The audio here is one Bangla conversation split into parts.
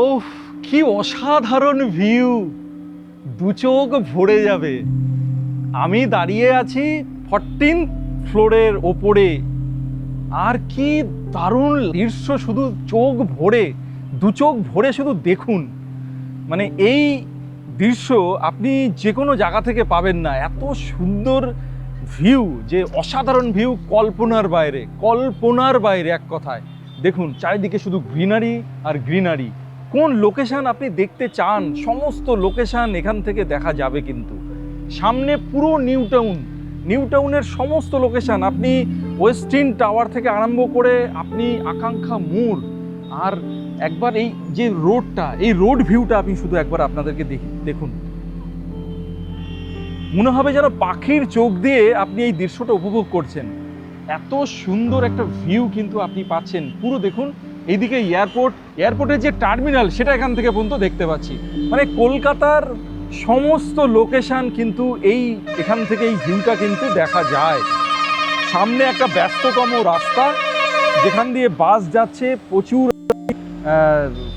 ওফ, কি অসাধারণ ভিউ, দু চোখ ভরে যাবে। আমি দাঁড়িয়ে আছি 14th ফ্লোরের ওপরে, আর কি দারুণ দৃশ্য, শুধু চোখ ভরে, দু চোখ ভরে শুধু দেখুন। মানে এই দৃশ্য আপনি যে কোনো জায়গা থেকে পাবেন না, এত সুন্দর ভিউ, যে অসাধারণ ভিউ, কল্পনার বাইরে, কল্পনার বাইরে এক কথায়। দেখুন চারিদিকে শুধু গ্রিনারি আর গ্রিনারি। কোন লোকেশান আপনি দেখতে চান, সমস্ত লোকেশান এখান থেকে দেখা যাবে। কিন্তু সামনে পুরো নিউ টাউনের সমস্ত লোকেশান, আপনি ওয়েস্টিন টাওয়ার থেকে আরম্ভ করে আপনি আকাঙ্ক্ষা মোড়, আর একবার এই যে রোডটা, এই রোড ভিউটা আপনি শুধু একবার আপনাদেরকে দেখুন। মনে হবে যেন পাখির চোখ দিয়ে আপনি এই দৃশ্যটা উপভোগ করছেন। এত সুন্দর একটা ভিউ কিন্তু আপনি পাচ্ছেন। পুরো দেখুন, এইদিকে এয়ারপোর্টের যে টার্মিনাল, সেটা এখান থেকে পর্যন্ত দেখতে পাচ্ছি। মানে কলকাতার সমস্ত লোকেশন কিন্তু এখান থেকে এই ভিউটা কিন্তু দেখা যায়। সামনে একটা ব্যস্ততম রাস্তা, যেখান দিয়ে বাস যাচ্ছে, প্রচুর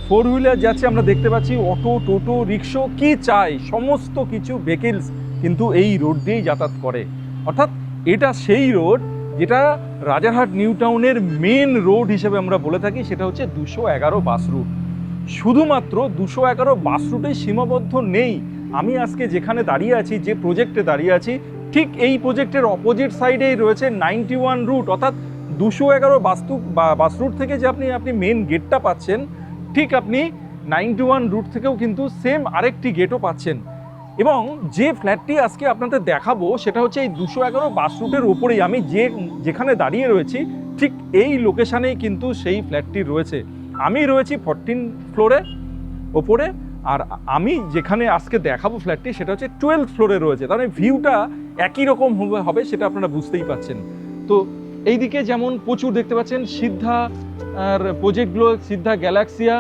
ফোর হুইলার যাচ্ছে, আমরা দেখতে পাচ্ছি অটো, টোটো, রিক্সা, কি চাই সমস্ত কিছু ভেহিকলস কিন্তু এই রোড দিয়েই যাতায়াত করে। অর্থাৎ এটা সেই রোড যেটা রাজারহাট নিউ টাউনের মেন রোড হিসেবে আমরা বলে থাকি, সেটা হচ্ছে 211 বাস রুট। শুধুমাত্র 211 বাস রুটেই সীমাবদ্ধ নেই। আমি আজকে যেখানে দাঁড়িয়ে আছি, যে প্রজেক্টে দাঁড়িয়ে আছি, ঠিক এই প্রজেক্টের অপোজিট সাইডেই রয়েছে 91 রুট। অর্থাৎ 211 বাস রুট থেকে যে আপনি মেন গেটটা পাচ্ছেন, ঠিক আপনি 91 রুট থেকেও কিন্তু সেম আরেকটি গেটও পাচ্ছেন। এবং যে ফ্ল্যাটটি আজকে আপনাদের দেখাবো, সেটা হচ্ছে এই 211 বাস রুটের ওপরেই। আমি যেখানে দাঁড়িয়ে রয়েছি, ঠিক এই লোকেশানেই কিন্তু সেই ফ্ল্যাটটি রয়েছে। আমি রয়েছি 14 ফ্লোরে ওপরে, আর আমি যেখানে আজকে দেখাবো ফ্ল্যাটটি, সেটা হচ্ছে 12 ফ্লোরে রয়েছে। তার মানে ভিউটা একই রকম হবে, সেটা আপনারা বুঝতেই পাচ্ছেন। তো এইদিকে যেমন প্রচুর দেখতে পাচ্ছেন সিদ্ধা আর প্রজেক্টগুলো, সিদ্ধা গ্যালাক্সিয়া,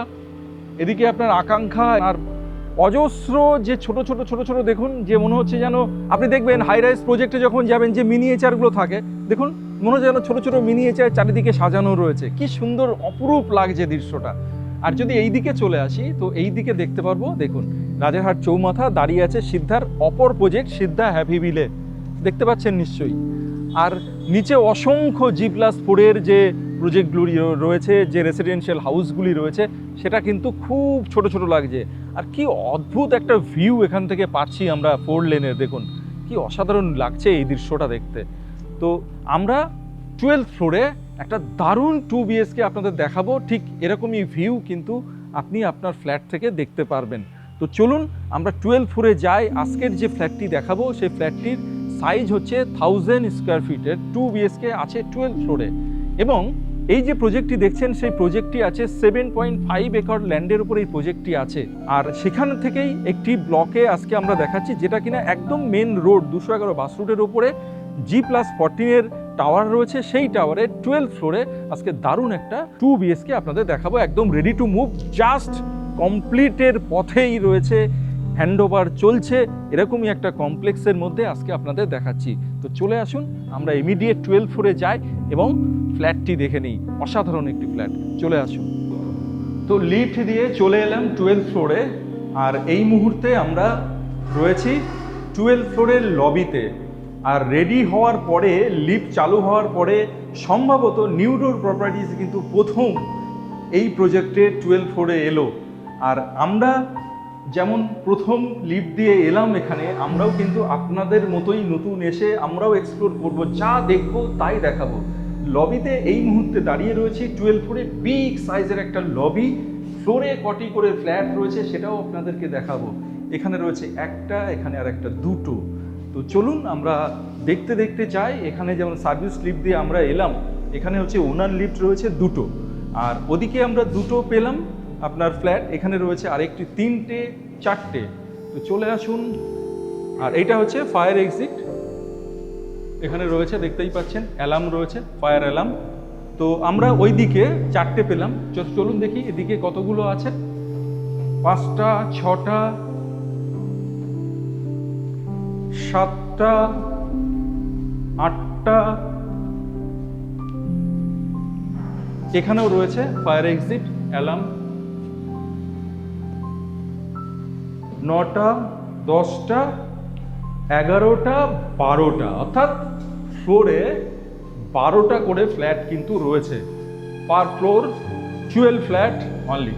এদিকে আপনার আকাঙ্ক্ষা, আর অজস্র যে ছোট ছোট দেখুন, যে মনে হচ্ছে যেন আপনি দেখবেন হাই রাইজ প্রজেক্টে যখন যাবেন, যে মিনিয়েচারগুলো থাকে, দেখুন মনে হচ্ছে যেন ছোট মিনিয়েচার চারিদিকে সাজানো রয়েছে। কি সুন্দর অপরূপ লাগছে দৃশ্যটা। আর যদি এই দিকে চলে আসি, তো এই দিকে দেখতে পারবো, দেখুন রাজারহাট চৌমাথা দাঁড়িয়ে আছে সিদ্ধার অপর প্রজেক্ট, সিদ্ধা হ্যাপি ভিলে, দেখতে পাচ্ছেন নিশ্চয়ই। আর নিচে অসংখ্য G+4 যে প্রজেক্টগুলি রয়েছে, যে রেসিডেন্সিয়াল হাউসগুলি রয়েছে, সেটা কিন্তু খুব ছোট লাগছে। আর কি অদ্ভুত একটা ভিউ এখান থেকে পাচ্ছি আমরা 4 লেনের। দেখুন কি অসাধারণ লাগছে এই দৃশ্যটা দেখতে। তো আমরা 12 ফ্লোরে একটা দারুণ 2 BHK আপনাদের দেখাবো। ঠিক এরকমই ভিউ কিন্তু আপনি আপনার ফ্ল্যাট থেকে দেখতে পারবেন। তো চলুন আমরা 12 ফ্লোরে যাই। আজকের যে ফ্ল্যাটটি দেখাবো, সেই ফ্ল্যাটটির সাইজ হচ্ছে 1000 স্কোয়ার ফিটের, 2 BHK আছে 12 ফ্লোরে। এবং এই যে প্রজেক্টটি দেখছেন, সেই প্রজেক্টটি আছে 7.5 একর ল্যান্ডের উপর এই প্রজেক্টটি আছে। আর সেখান থেকেই একটি ব্লকে আজকে আমরা দেখাচ্ছি, যেটা কিনা একদম মেন রোড 211 বাস রুটের উপরে G+14 টাওয়ার রয়েছে। সেই টাওয়ারের 12 ফ্লোরে আজকে দারুণ একটা 2 BHK আপনাদের দেখাবো, একদম রেডি টু মুভ, জাস্ট কমপ্লিটের পথেই রয়েছে, হ্যান্ডওভার চলছে, এরকমই একটা কমপ্লেক্সের মধ্যে আজকে আপনাদের দেখাচ্ছি। তো চলে আসুন, আমরা ইমিডিয়েট 12 ফ্লোরে যাই এবং ফ্ল্যাটটি দেখে নিই। অসাধারণ একটি ফ্ল্যাট, চলে আসুন। তো লিফট দিয়ে চলে এলাম 12 ফ্লোরে, আর এই মুহূর্তে আমরা রয়েছি 12 ফ্লোরের লবিতে। আর রেডি হওয়ার পরে, লিফট চালু হওয়ার পরে সম্ভবত নিউ ডোর প্রপার্টিজ কিন্তু প্রথম এই প্রজেক্টে 12 ফ্লোরে এলো। আর আমরা যেমন প্রথম লিফট দিয়ে এলাম এখানে, আমরাও কিন্তু আপনাদের মতোই নতুন এসে আমরাও এক্সপ্লোর করব, যা দেখবো তাই দেখাবো। লবিতে এই মুহূর্তে দাঁড়িয়ে রয়েছি 12 ফ্লোরে, বিগ সাইজের একটা লবি। ফ্লোরে কটি করে ফ্ল্যাট রয়েছে সেটাও আপনাদেরকে দেখাবো। এখানে রয়েছে একটা, এখানে আর একটা, দুটো। তো চলুন আমরা দেখতে যাই। এখানে যেমন সার্ভিস লিফট দিয়ে আমরা এলাম, এখানে হচ্ছে ওনার লিফট রয়েছে দুটো, আর ওদিকে আমরা দুটো পেলাম আপনার ফ্ল্যাট, এখানে রয়েছে আরেকটি, তিনটে, চারটে। তো চলে আসুন। আর এইটা হচ্ছে ফায়ার এক্সিট, এখানে রয়েছে দেখতেই পাচ্ছেন, অ্যালার্ম রয়েছে, ফায়ার অ্যালার্ম। তো আমরা ওই দিকে চারটে পেলাম, চলুন দেখি এদিকে কতগুলো আছে। 5টা, 6টা, 7টা, 8টা, এখানেও রয়েছে ফায়ার এক্সিট, অ্যালার্ম। 9টা, 10টা, 11টা, 12টা, অর্থাৎ ফ্লোরে 12টা করে ফ্ল্যাট কিন্তু রয়েছে। পার ফ্লোর 12 ফ্ল্যাট অনলি।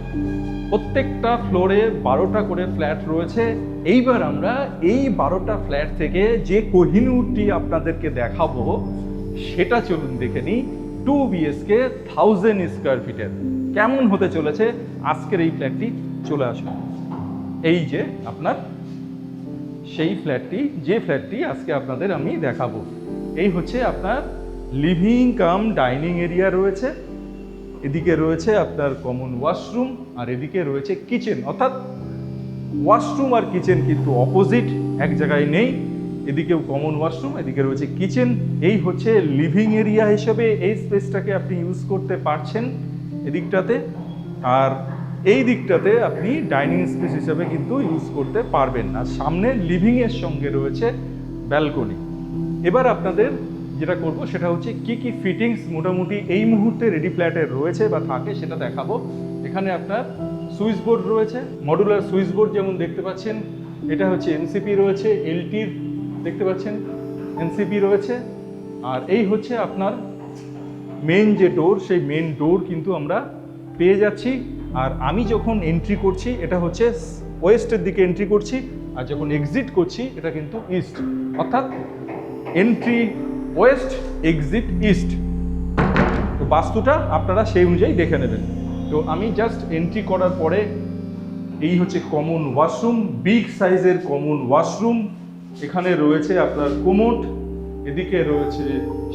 প্রত্যেকটা ফ্লোরে 12টা করে ফ্ল্যাট রয়েছে। এইবার আমরা এই 12টা ফ্ল্যাট থেকে যে কোহিনূরটি আপনাদেরকে দেখাবো সেটা চলুন দেখে নিই। 2 BHK 1000 স্কোয়ার ফিটের কেমন হতে চলেছে আজকের এই ফ্ল্যাটটি। চলে আসুন। এই যে আপনার সেই ফ্ল্যাটটি, যে ফ্ল্যাটটি আজকে আপনাদের আমি দেখাবো। এই হচ্ছে আপনার লিভিং কাম ডাইনিং এরিয়া রয়েছে, এদিকে রয়েছে আপনার কমন ওয়াশরুম, আর এদিকে রয়েছে কিচেন। অর্থাৎ ওয়াশরুম আর কিচেন কিন্তু অপোজিট, এক জায়গায় নেই। এদিকেও কমন ওয়াশরুম, এদিকে রয়েছে কিচেন। এই হচ্ছে লিভিং এরিয়া হিসেবে এই স্পেসটাকে আপনি ইউজ করতে পারছেন এদিকটাতে, আর এই দিকটাতে আপনি ডাইনিং স্পেস হিসেবে কিন্তু ইউজ করতে পারবেন। আর সামনে লিভিংয়ের সঙ্গে রয়েছে ব্যালকনি। এবার আপনাদের যেটা করব সেটা হচ্ছে কি কি ফিটিংস মোটামুটি এই মুহূর্তে রেডি ফ্ল্যাটে রয়েছে বা থাকে সেটা দেখাবো। এখানে আপনার সুইচ বোর্ড রয়েছে, মডুলার সুইচ বোর্ড যেমন দেখতে পাচ্ছেন। এটা হচ্ছে এনসিপি রয়েছে, এলটির দেখতে পাচ্ছেন এনসিপি রয়েছে। আর এই হচ্ছে আপনার মেন যে ডোর, সেই মেন ডোর কিন্তু আমরা পেয়ে যাচ্ছি। আর আমি যখন এন্ট্রি করছি এটা হচ্ছে ওয়েস্টের দিকে এন্ট্রি করছি, আর যখন এক্সিট করছি এটা কিন্তু ইস্ট, অর্থাৎ এন্ট্রি ওয়েস্ট, এক্সিট ইস্ট। তো বাস্তুটা আপনারা সেই অনুযায়ী দেখে নেবেন। তো আমি জাস্ট এন্ট্রি করার পরে এই হচ্ছে কমন ওয়াশরুম, বিগ সাইজের কমন ওয়াশরুম। এখানে রয়েছে আপনার কোমোড, এদিকে রয়েছে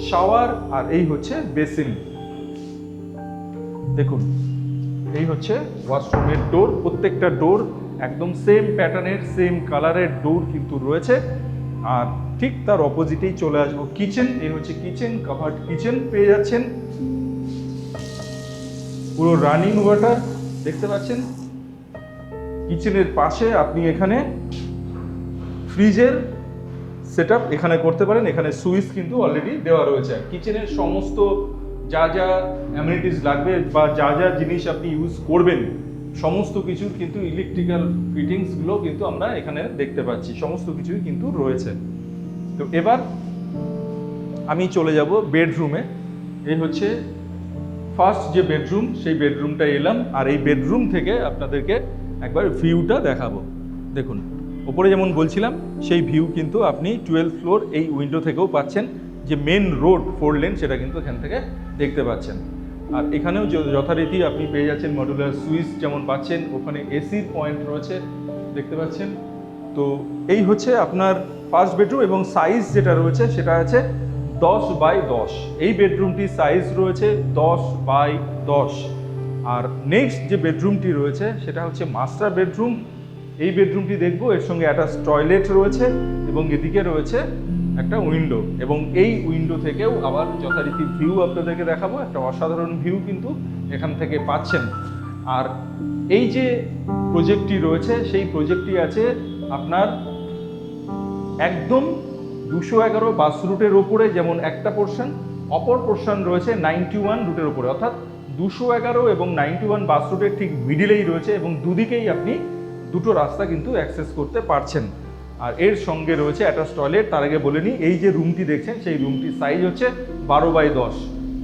শাওয়ার, আর এই হচ্ছে বেসিন। দেখুন এই হচ্ছে ওয়াশরুমের ডোর। প্রত্যেকটা ডোর একদম সেম প্যাটার্নের, সেম কালারের ডোর কিন্তু রয়েছে। আর ঠিক তার অপোজিটেই চলে আসবো কিচেন। এই হচ্ছে কিচেন, কাভার্ড কিচেন পেয়ে যাচ্ছেন। পুরো রানিং ওয়াটার দেখতে পাচ্ছেন। কিচেনের পাশে আপনি এখানে ফ্রিজের সেটআপ এখানে করতে পারেন। এখানে সুইচ কিন্তু অলরেডি দেওয়া রয়েছে। কিচেনের সমস্ত যা যা অ্যামিনিটিস লাগবে বা যা যা জিনিস আপনি ইউজ করবেন সমস্ত কিছুর কিন্তু ইলেকট্রিক্যাল ফিটিংসগুলো কিন্তু আমরা এখানে দেখতে পাচ্ছি, সমস্ত কিছুই কিন্তু রয়েছে। তো এবার আমি চলে যাব বেডরুমে। এই হচ্ছে ফার্স্ট যে বেডরুম, সেই বেডরুমটা এলাম। আর এই বেডরুম থেকে আপনাদেরকে একবার ভিউটা দেখাবো। দেখুন ওপরে যেমন বলছিলাম সেই ভিউ কিন্তু আপনি 12 ফ্লোর এই উইন্ডো থেকেও পাচ্ছেন। যে মেন রোড 4 লেন সেটা কিন্তু এখান থেকে দেখতে পাচ্ছেন। আর এখানেও যথারীতি আপনি পেয়ে যাচ্ছেন মডুলার সুইচ যেমন পাচ্ছেন, ওখানে এসির পয়েন্ট রয়েছে দেখতে পাচ্ছেন। তো এই হচ্ছে আপনার ফার্স্ট বেডরুম, এবং সাইজ যেটা রয়েছে সেটা আছে 10 বাই 10। এই বেডরুমটির সাইজ রয়েছে 10 বাই 10। আর নেক্সট যে বেডরুমটি রয়েছে সেটা হচ্ছে মাস্টার বেডরুম। এই বেডরুমটি দেখবো, এর সঙ্গে অ্যাটাচ টয়লেট রয়েছে এবং এদিকে রয়েছে একটা উইন্ডো, এবং এই উইন্ডো থেকেও আবার যথারীতি ভিউ আপনাদেরকে দেখাবো। একটা অসাধারণ ভিউ কিন্তু এখান থেকে পাচ্ছেন। আর এই যে প্রজেক্টটি রয়েছে সেই প্রজেক্টটি আছে আপনার একদম 211 বাস রুটের ওপরে, যেমন একটা পোর্শন, অপর পোর্শন রয়েছে 91 রুটের ওপরে, অর্থাৎ 211 এবং 91 বাস রুটের ঠিক মিডিলেই রয়েছে, এবং দুদিকেই আপনি দুটো রাস্তা কিন্তু অ্যাক্সেস করতে পারছেন। আর এর সঙ্গে রয়েছে অ্যাটাচ টয়লেট। তার আগে বলে নিই, এই যে রুমটি দেখছেন সেই রুমটির সাইজ হচ্ছে 12 বাই 10।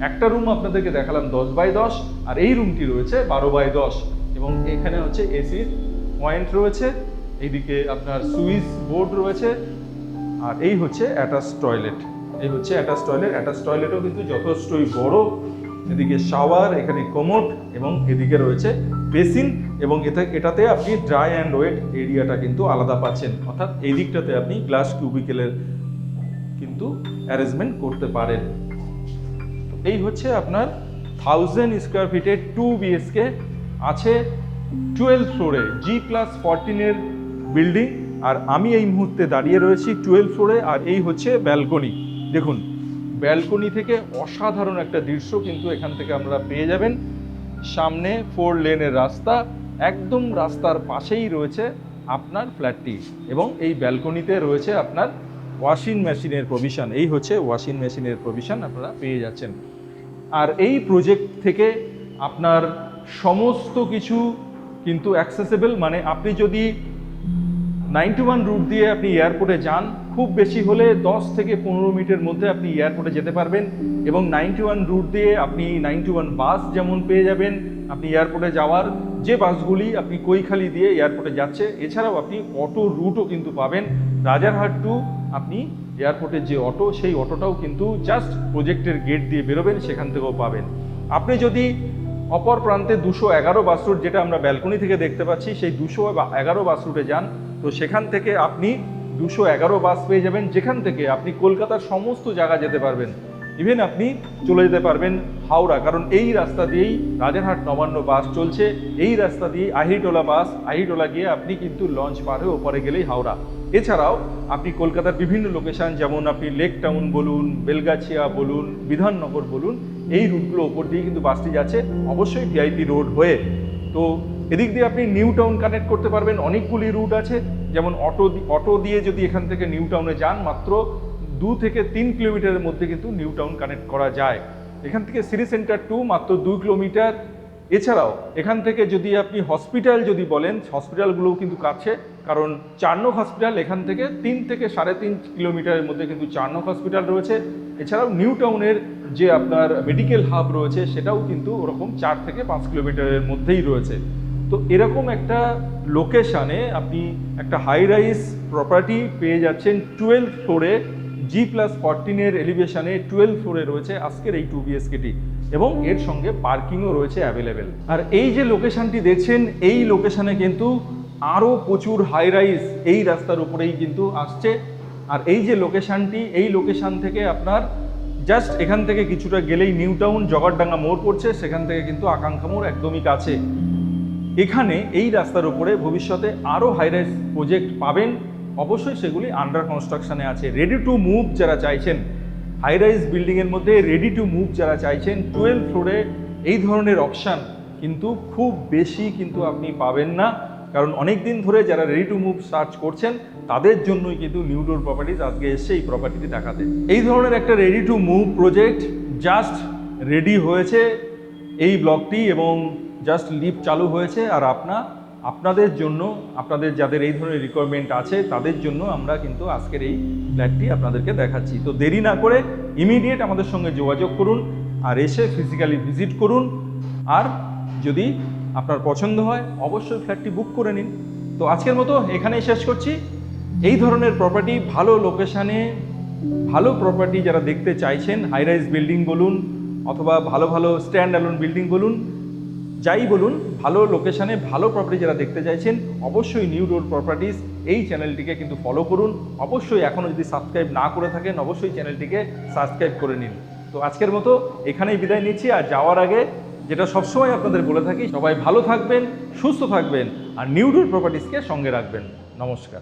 একটা রুম আপনাদেরকে দেখালাম 10 বাই 10, আর এই রুমটি রয়েছে 12 বাই 10। এবং এখানে হচ্ছে এসির পয়েন্ট রয়েছে, এইদিকে আপনার সুইচ বোর্ড রয়েছে, আর এই হচ্ছে অ্যাটাচ টয়লেট। এই হচ্ছে অ্যাটাচ টয়লেট। অ্যাটাচ টয়লেটও কিন্তু যথেষ্টই বড়। এদিকে শাওয়ার, এখানে কোমোড, এবং এদিকে রয়েছে বেসিন, এবং এটাতে আপনি ড্রাই অ্যান্ড ওয়েট এরিয়াটা কিন্তু আলাদা পাচ্ছেন। অর্থাৎ এই দিকটাতে আপনি গ্লাস কিউবিকেলের কিন্তু অ্যারেঞ্জমেন্ট করতে পারেন। এই হচ্ছে আপনার 1000 স্কোয়ার ফিটের 2 BHK আছে 12 ফ্লোরে, G+14 বিল্ডিং। আর আমি এই মুহূর্তে দাঁড়িয়ে রয়েছি 12 ফ্লোরে। আর এই হচ্ছে ব্যালকনি। দেখুন ব্যালকনি থেকে অসাধারণ একটা দৃশ্য কিন্তু এখান থেকে আমরা পেয়ে যাবেন। সামনে 4 লেনের রাস্তা, একদম রাস্তার পাশেই রয়েছে আপনার ফ্ল্যাটটি, এবং এই ব্যালকনিতে রয়েছে আপনার ওয়াশিং মেশিনের প্রভিশন। এই হচ্ছে ওয়াশিং মেশিনের প্রভিশন আপনারা পেয়ে যাচ্ছেন। আর এই প্রজেক্ট থেকে আপনার সমস্ত কিছু কিন্তু অ্যাক্সেসেবল, মানে আপনি যদি 91 রুট দিয়ে আপনি এয়ারপোর্টে যান, খুব বেশি হলে 10 থেকে 15 মিনিটের মধ্যে আপনি এয়ারপোর্টে যেতে পারবেন। এবং 91 রুট দিয়ে আপনি 91 বাস যেমন পেয়ে যাবেন আপনি এয়ারপোর্টে যাওয়ার, যে বাসগুলি আপনি কৈখালি দিয়ে এয়ারপোর্টে যাচ্ছে। এছাড়াও আপনি অটো রুটও কিন্তু পাবেন, রাজারহাট টু আপনি এয়ারপোর্টের যে অটো, সেই অটোটাও কিন্তু জাস্ট প্রজেক্টের গেট দিয়ে বেরোবেন, সেখান থেকেও পাবেন। আপনি যদি অপর প্রান্তে 211 বাস রুট, যেটা আমরা ব্যালকনি থেকে দেখতে পাচ্ছি, সেই 211 বাস রুটে যান, তো সেখান থেকে আপনি 211 বাস পেয়ে যাবেন, যেখান থেকে আপনি কলকাতার সমস্ত জায়গা যেতে পারবেন। ইভেন আপনি চলে যেতে পারবেন হাওড়া, কারণ এই রাস্তা দিয়েই রাজারহাট নবান্ন বাস চলছে, এই রাস্তা দিয়ে আহিরটোলা বাস, আহিরটোলা গিয়ে আপনি কিন্তু লঞ্চ পার হয়ে ওপরে গেলেই হাওড়া। এছাড়াও আপনি কলকাতার বিভিন্ন লোকেশন, যেমন আপনি লেক টাউন বলুন, বেলগাছিয়া বলুন, বিধাননগর বলুন, এই রুটগুলো ওপর দিয়ে কিন্তু বাসটি যাচ্ছে, অবশ্যই ভিআইপি রোড হয়ে। তো এদিক দিয়ে আপনি নিউ টাউন কানেক্ট করতে পারবেন, অনেকগুলি রুট আছে। যেমন অটো দিয়ে যদি এখান থেকে নিউ টাউনে যান, মাত্র 2 থেকে 3 কিলোমিটারের মধ্যে কিন্তু নিউ টাউন কানেক্ট করা যায়। এখান থেকে সিটি সেন্টার টু মাত্র 2 কিলোমিটার। এছাড়াও এখান থেকে যদি আপনি হসপিটাল যদি বলেন, হসপিটালগুলোও কিন্তু কাছে, কারণ চারনক হসপিটাল এখান থেকে 3 থেকে 3.5 কিলোমিটারের মধ্যে কিন্তু চারনক হসপিটাল রয়েছে। এছাড়াও নিউ টাউনের যে আপনার মেডিকেল হাব রয়েছে, সেটাও কিন্তু ওরকম 4 থেকে 5 কিলোমিটারের মধ্যেই রয়েছে। তো এরকম একটা লোকেশানে আপনি একটা হাই রাইজ প্রপার্টি পেয়ে যাচ্ছেন 12 ফ্লোরে, G+14 এলিভেশনে 12 ফ্লোরে রয়েছে আজকের এই 2 BHKটি, এবং এর সঙ্গে পার্কিংও রয়েছে অ্যাভেলেবেল। আর এই যে লোকেশনটি দেখছেন, এই লোকেশনে কিন্তু আরও প্রচুর হাই রাইজ এই রাস্তার উপরেই কিন্তু আসছে। আর এই যে লোকেশনটি, এই লোকেশন থেকে আপনার জাস্ট এখান থেকে কিছুটা গেলেই নিউ টাউন জগরডাঙ্গা মোড় পড়ছে, সেখান থেকে কিন্তু আকাঙ্ক্ষা মোড় একদমই কাছে। এখানে এই রাস্তার উপরে ভবিষ্যতে আরও হাই রাইজ প্রজেক্ট পাবেন, অবশ্যই সেগুলি আন্ডার কনস্ট্রাকশনে আছে। রেডি টু মুভ যারা চাইছেন, হাই রাইজ বিল্ডিংয়ের মধ্যে রেডি টু মুভ যারা চাইছেন, 12 ফ্লোরে এই ধরনের অপশান কিন্তু খুব বেশি কিন্তু আপনি পাবেন না, কারণ অনেক দিন ধরে যারা রেডি টু মুভ সার্চ করছেন, তাদের জন্যই কিন্তু নিউ ডোর প্রপার্টিজ আজকে এসছে এই প্রপার্টিটি দেখাতে। এই ধরনের একটা ready to move project just ready হয়েছে এই ব্লকটি, এবং জাস্ট লিফট চালু হয়েছে। আর আপনাদের জন্য, আপনাদের যাদের এই ধরনের রিকোয়ারমেন্ট আছে, তাদের জন্য আমরা কিন্তু আজকের এই ফ্ল্যাটটি আপনাদেরকে দেখাচ্ছি। তো দেরি না করে ইমিডিয়েট আমাদের সঙ্গে যোগাযোগ করুন, আর এসে ফিজিক্যালি ভিজিট করুন। আর যদি আপনার পছন্দ হয়, অবশ্যই ফ্ল্যাটটি বুক করে নিন। তো আজকের মতো এখানেই শেষ করছি। এই ধরনের প্রপার্টি, ভালো লোকেশানে ভালো প্রপার্টি যারা দেখতে চাইছেন, হাই রাইজ বিল্ডিং বলুন অথবা ভালো ভালো স্ট্যান্ড অ্যালোন বিল্ডিং বলুন, যাই বলুন, ভালো লোকেশানে ভালো প্রপার্টি যারা দেখতে চাইছেন, অবশ্যই নিউ ডোর প্রপার্টিজ এই চ্যানেলটিকে কিন্তু ফলো করুন। অবশ্যই এখনও যদি সাবস্ক্রাইব না করে থাকেন, অবশ্যই চ্যানেলটিকে সাবস্ক্রাইব করে নিন। তো আজকের মতো এখানেই বিদায় নিচ্ছি। আর যাওয়ার আগে যেটা সবসময় আপনাদের বলে থাকি, সবাই ভালো থাকবেন, সুস্থ থাকবেন, আর নিউ ডোর প্রপার্টিজকে সঙ্গে রাখবেন। নমস্কার।